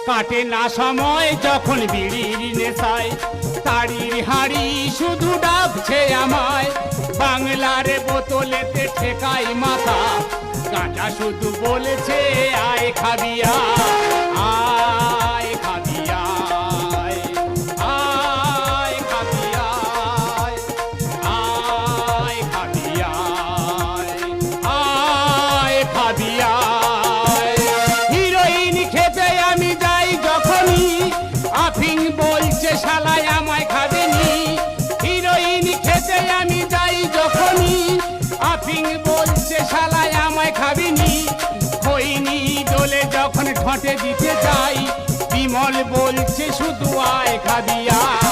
কাটে না সময় যখন বিড়ির নেশায়, তাড়ির হাঁড়ি শুধু ডাকছে আমায়। বাংলার বোতলেতে ঠেকাই মাথা, গাঁজা শুধু বলেছে আয় খাবি আয় খাবি আয়, আয় খাবি আয়, আয় খাবি আয়, আয় খাবি আয়। হিরোইন খেতে আমি যাই যখনই, আফিং বলছে শালায় আমায় খাবেনি। হিরোইন খেতে আমি যাই যখনই, আফিং বলছে শালায় আমায় খাবিনি। খৈনি দোলে যখন ঠোঁটে দিতে যাই, বিমল বলছে শুধু আয় খাবি আয়।